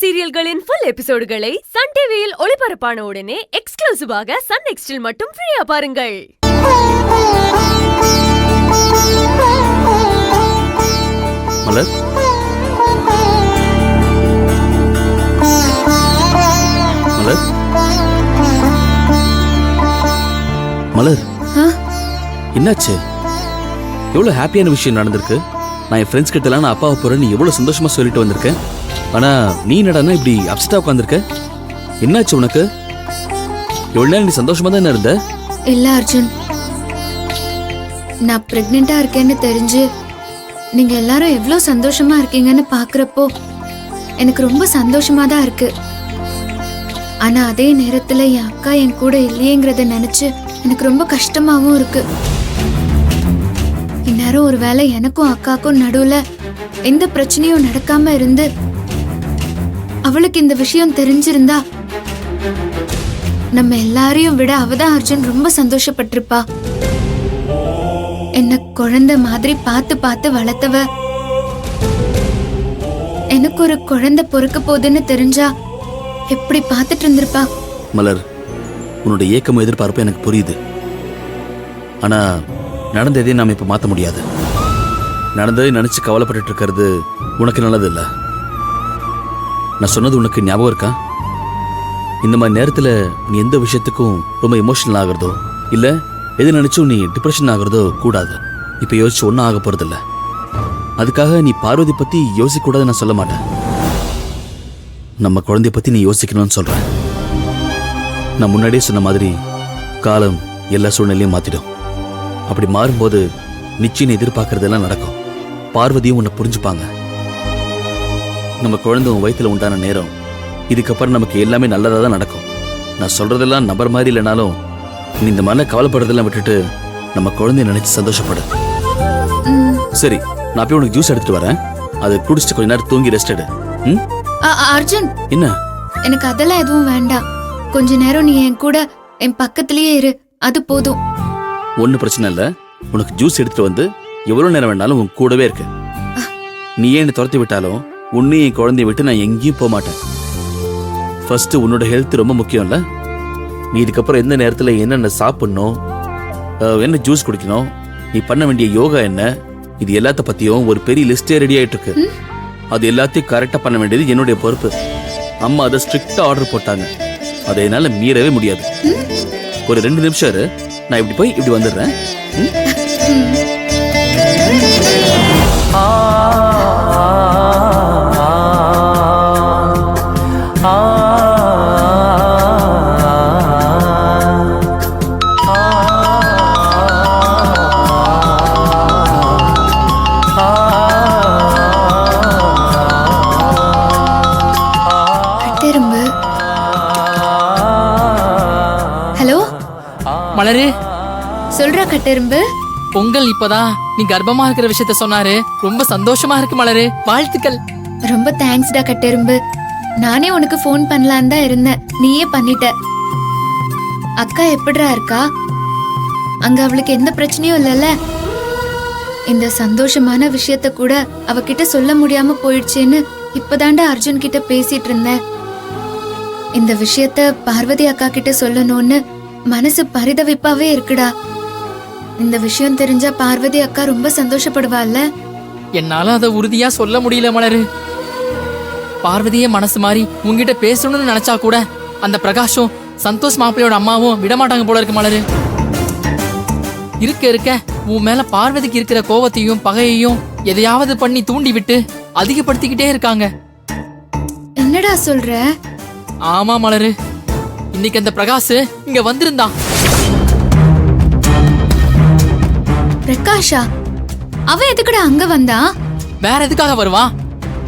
சீரியல்களின் full எபிசோடுகளை Sun டிவியில் ஒளிபரப்பான உடனே எக்ஸ்க்ளூசிவாக சன் நெக்ஸ்டில் மட்டும் ஃப்ரீயா பாருங்கள். மலர், மலர், மலர், என்னாச்சு? எவ்வளவு ஹாப்பியான விஷயம் நடந்திருக்கு. நான் என் ஃப்ரெண்ட்ஸ் கிட்ட எல்லாம் நான் அப்பாவை போறேன் நீ எவ்வளவு சந்தோஷமா சொல்லிட்டு வந்திருக்கேன். ஆனா நீ என்னடானா இப்படி அப்செட்டா உட்காந்துருக்க. என்னாச்சு உனக்கு? எவ்வளவு நேரம் நீ சந்தோஷமா தான் இருந்த? இல்ல அர்ஜுன், நான் பிரெக்னெண்டா இருக்கேன்னு தெரிஞ்சு நீங்க எல்லாரும் எவ்வளவு சந்தோஷமா இருக்கீங்கன்னு பாக்குறப்போ எனக்கு ரொம்ப சந்தோஷமா தான் இருக்கு. ஆனா அதே நேரத்துல என் அக்கா என் கூட இல்லையேங்கிறத நினைச்சு எனக்கு ரொம்ப கஷ்டமாவும் இருக்கு. இந்நேரம் ஒருவேளை எனக்கும் அக்காக்கும் நடுவுல எந்த பிரச்சனையும் நடக்காம இருந்து அவளுக்கு இந்த விஷயம் தெரிஞ்சிருந்தா நம்ம எல்லாரையும் விட அவதான் அர்ஜுன் ரொம்ப சந்தோஷப்பட்டிருப்பா. என்ன குழந்தை மாதிரி பார்த்து பார்த்து வளர்த்தவ எனக்கு ஒரு குழந்தை பொறுக்க போகுதுன்னு தெரிஞ்சா எப்படி பார்த்துட்டு இருந்திருப்பா. மலர், உன்னோட ஏக்கமும் எதிர்பார்ப்பு எனக்கு புரியுது. ஆனா நடந்ததே நாம இப்ப மாத்த முடியாது. நடந்ததை நினைச்சு கவலைப்பட்டு இருக்கிறது உனக்கு நல்லது இல்ல. நான் சொன்னது உனக்கு ஞாபகம் இருக்கா? இந்த மாதிரி நேரத்துல நீ எந்த விஷயத்துக்கும் ரொம்ப எமோஷனல் ஆகுறதோ இல்ல எது நினைச்சும் நீ டிப்ரெஷன் ஆகுறதோ கூடாது. இப்ப யோசிச்சு ஒன்னும் ஆக போறது இல்ல. அதுக்காக நீ பார்வதி பத்தி யோசிக்க கூடாது நான் சொல்ல மாட்டேன். நம்ம குழந்தைய பத்தி நீ யோசிக்கணும்னு சொல்றேன். நான் முன்னாடியே சொன்ன மாதிரி காலம் எல்லா சூழ்நிலையும் மாத்திடும். அப்படி மாறும்போது நிச்சயம் எதிர்பார்க்கறதெல்லாம் நடக்கும். பார்வதியும் உன்னை புரிஞ்சுப்பாங்க. நம்ம குழந்தை உன் வயிற்றுல உண்டான நேரம் இதுக்கப்புறம் நமக்கு எல்லாமே நல்லதா தான் நடக்கும். நான் சொல்றதெல்லாம் நம்பர் மாதிரி இல்லைனாலும் நீ இந்த மாதிரி கவலைப்படுறதெல்லாம் விட்டுட்டு நம்ம குழந்தைய நினைச்சு சந்தோஷப்படு. சரி, நான் போய் உனக்கு ஜூஸ் எடுத்துட்டு வரேன். அதை குடிச்சிட்டு கொஞ்ச நேரம் தூங்கி ரெஸ்ட் எடு. அர்ஜுன், என்ன? எனக்கு அதெல்லாம் எதுவும் வேண்டாம். கொஞ்ச நேரம் நீ என் கூட என் பக்கத்திலேயே இரு, அது போதும். ஒன்னும் பிரச்சனை இல்ல. உனக்கு ஜூஸ் எடுத்துட்டு வந்து எவ்வளவு நேரம் வேணாலும் உன் கூடவே இருக்கு. நீ ஏன் துரத்தி விட்டாலும் உன்னையும் என் குழந்தைய விட்டு நான் எங்கேயும் போக மாட்டேன். ஃபர்ஸ்ட் உன்னோட ஹெல்த் ரொம்ப முக்கியம் இல்ல? நீ இதுக்கப்புறம் எந்த நேரத்துல என்னென்ன சாப்பிடணும், என்ன ஜூஸ் குடிக்கணும், நீ பண்ண வேண்டிய யோகா என்ன, இது எல்லாத்த பத்தியும் ஒரு பெரிய லிஸ்டே ரெடி ஆயிட்டு இருக்கு. அது எல்லாத்தையும் கரெக்டா பண்ண வேண்டியது என்னுடைய பொறுப்பு. அம்மா அதை ஸ்ட்ரிக்டா ஆர்டர் போட்டாங்க. அதை என்னால மீறவே முடியாது. ஒரு 2 நிமிஷம் இரு, நான் இப்படி போய் இப்படி வந்துடுறேன். ஹலோ மலரு, சொல்றா கட்டெரும்பு. பொங்கல் இப்பதான் நீ கர்ப்பமா இருக்கிற விஷயத்த சொன்னாரு. ரொம்ப சந்தோஷமா இருக்கு மலரு, வாழ்த்துக்கள். ரொம்ப தேங்க்ஸ்டா கட்டெரும்பு. நானே உனக்கு ஃபோன் பண்ணலான்னு தான் இருந்தேன், நீயே பண்ணிட்ட. அக்கா எப்படிரா இருக்கா? அங்க அவளுக்கு எந்த பிரச்சனையும் இல்லைல்ல? இந்த சந்தோஷமான விஷயத்த கூட அவகிட்ட சொல்ல முடியாம போயிடுச்சேன்னு இப்பதாண்டா அர்ஜுன் கிட்ட பேசிட்டு இருந்தேன். இந்த விஷயத்த பார்வதி அக்கா கிட்ட சொல்லணும்னு மனசு பரிதவிப்பாவே இருக்குடா. இந்த விஷயம் தெரிஞ்சா பார்வதி அக்கா ரொம்ப சந்தோஷப்படுவாள்ல? என்னால அதை உறுதியா சொல்ல முடியல மலரு. பார்வதியே மனசு மாறி உங்ககிட்ட பேசணும்னு நினைச்சா கூட அந்த பிரகாஷும் சந்தோஷ் மாப்பிள்ளையோட அம்மாவும் விடமாட்டாங்க போல இருக்கு மலரு. இருக்க இருக்க உன் மேல பார்வதிக்கு இருக்கிற கோவத்தையும் பகையையும் எதையாவது பண்ணி தூண்டி விட்டு அதிகப்படுத்திக்கிட்டே இருக்காங்க. என்னடா சொல்ற? ஆமா மலரு, இன்னைக்கு அந்த பிரகாஷ் இங்க வந்திருந்தான். பிரகாஷா? அவன் எதுக்குடா அங்க வந்தா? வேற எதுக்காக வருவான்?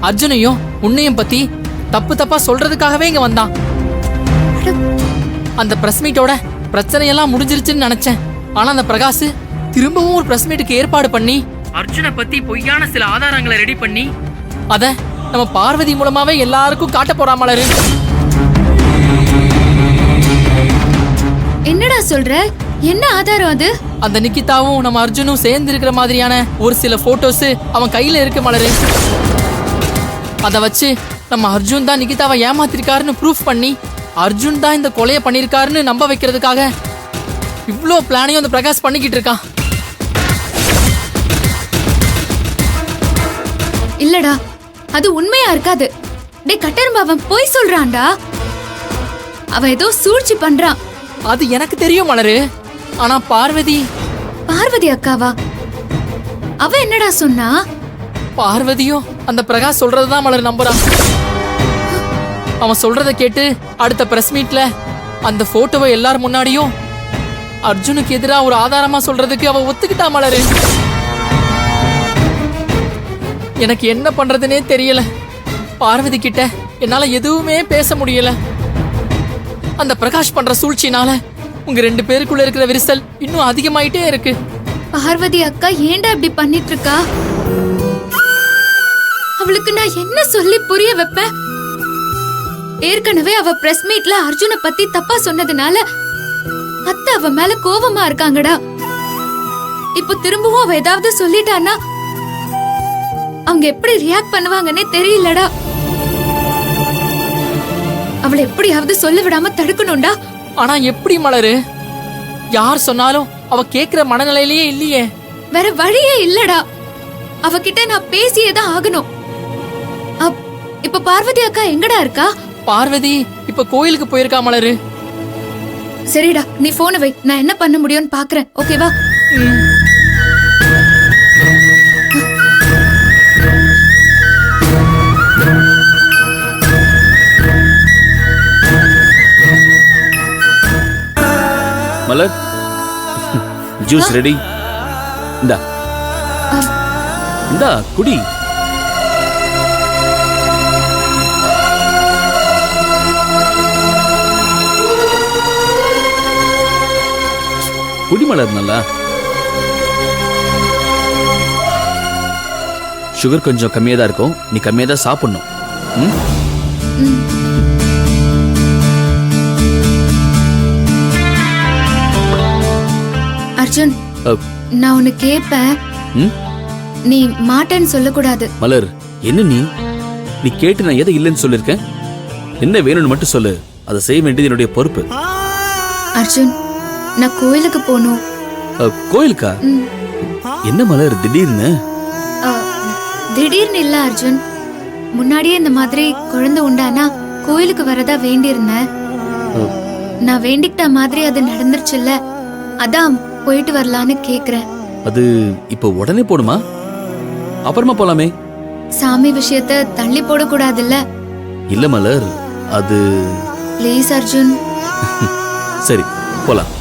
அர்ஜுனையும் உன்னையும் பத்தி தப்பு தப்பா சொல்றதுக்காகவே இங்க வந்தான். அந்த பிரஸ் மீட்டோட பிரச்சனையெல்லாம் முடிஞ்சிருச்சுன்னு நினைச்சேன். ஆனா அந்த பிரகாஷ் திரும்பவும் ஒரு பிரஸ் மீட்டுக்கு ஏற்பாடு பண்ணி அர்ஜுனை பத்தி பொய்யான சில ஆதாரங்களை ரெடி பண்ணி அத நம்ம பார்வதி மூலமாவே எல்லாருக்கும் காட்ட போறா மலரு. என்னடா சொல்ற? என்ன ஆதாரம் அது? அந்த நிக்கிதாவும் நம்ம அர்ஜுனும் சேர்ந்து இருக்கிற மாதிரியான ஒரு சில போட்டோஸ் அவன் கையில இருக்கு மலரு. அத வச்சு நம்ம அர்ஜுன் தான் நிகிதாவை ஏமாத்திருக்காருன்னு ப்ரூஃப் பண்ணி அர்ஜுன் தான் இந்த கொலையை பண்ணிருக்காருன்னு நம்ப வைக்கிறதுக்காக இவ்ளோ பிளானையும் அந்த பிரகாஷ் பண்ணிக்கிட்டு இருக்கான். இல்லடா, அது உண்மையா இருக்காது. டே கட்டெரும்பு, அவன் பொய் சொல்றான்டா. அவன் ஏதோ சூழ்ச்சி பண்றான். அது எனக்கு தெரியும் மலரு. ஆனா பார்வதி அக்காவா? அவ என்னடா சொன்னா? பார்வதியும் அந்த பிரகாஷ் சொல்றதுதான் மலர் நம்புறான். அவன் சொல்றத கேட்டு அடுத்த பிரஸ் மீட்ல அந்த போட்டோவை எல்லாரும் முன்னாடியும் அர்ஜுனுக்கு எதிரா ஒரு ஆதாரமா சொல்றதுக்கு அவ ஒத்துக்கிட்டா மலரு. எனக்கு என்ன பண்றதுனே தெரியல. பார்வதி கிட்ட என்னால எதுவுமே பேச முடியல. அந்த பிரகாஷ் பண்ற சூழ்ச்சினால உங்க 2 பேருக்குள்ள இருக்கிற விரிசல் இன்னும் அதிகமாயிட்டே இருக்கு. பார்வதி அக்கா ஏன்டா இப்படி பண்ணிட்டு இருக்கா? அவளுக்கு நான் என்ன சொல்லி புரிய வைப்பேன்? ஏற்கனவே அவ பிரஸ் மீட்ல அர்ஜுனை பத்தி தப்பா சொன்னதுனால அத்தை அவ மேல கோவமா இருக்காங்கடா. இப்போ திரும்பவும் அவ ஏதாவது சொல்லிட்டானா அவங்க எப்படி ரியாக்ட் பண்ணுவாங்கன்னே தெரியலடா. அவளை எப்படியாவது சொல்ல விடாம தடுக்கணும்டா. ஆனா எப்படி மலரு? யார் சொன்னாலும் அவ கேக்குற மனநிலையிலேயே இல்லையே. வேற வழியே இல்லடா. அவகிட்ட நான் பேசியே தான் ஆகணும். இப்ப பார்வதி அக்கா எங்கடா இருக்கா? பார்வதி இப்ப கோயிலுக்கு போயிருக்கா மலரு. சரிடா, நீ போனை வை, நான் என்ன பண்ண முடியும்னு பாக்குறேன். ஓகேவா? மலர், ஜூஸ் ரெடி. இந்தா இந்தா குடி. குடி மலர், நல்லா. சுகர் கொஞ்சம் கம்மியா தான் இருக்கும். நீ கம்மியா தான் சாப்பிடணும். அர்ஜுன், நான் உன்னை கேட்பேன். நீ மாட்டேன்னு சொல்லக்கூடாது. மலர், என்ன நீ கேட்டு நான் எதை இல்லைன்னு சொல்லிருக்கேன்? என்ன வேணும்னு மட்டும் சொல்லு. அதை செய்ய வேண்டியது என்னுடைய பொறுப்பு. அர்ஜுன், நான் கோயிலுக்கு போகணும். கோயிலுக்கா? என்ன மலர் திடீர்னு? திடீர்னு இல்ல அர்ஜுன், முன்னாடியே இந்த மாதிரி குழந்தை உண்டானா கோயிலுக்கு வரதா வேண்டியிருந்தேன். நான் வேண்டிக்கிட்ட மாதிரி அது நடந்துருச்சுல்ல, அதான் போயிட்டு வரலான்னு கேக்குறேன். அது இப்ப உடனே போடுமா? அப்புறமா போலாமே. சாமி விஷயத்த தள்ளி போடக்கூடாதுல்ல. இல்ல மலர், அது ப்ளீஸ் அர்ஜுன். சரி, போலாம்.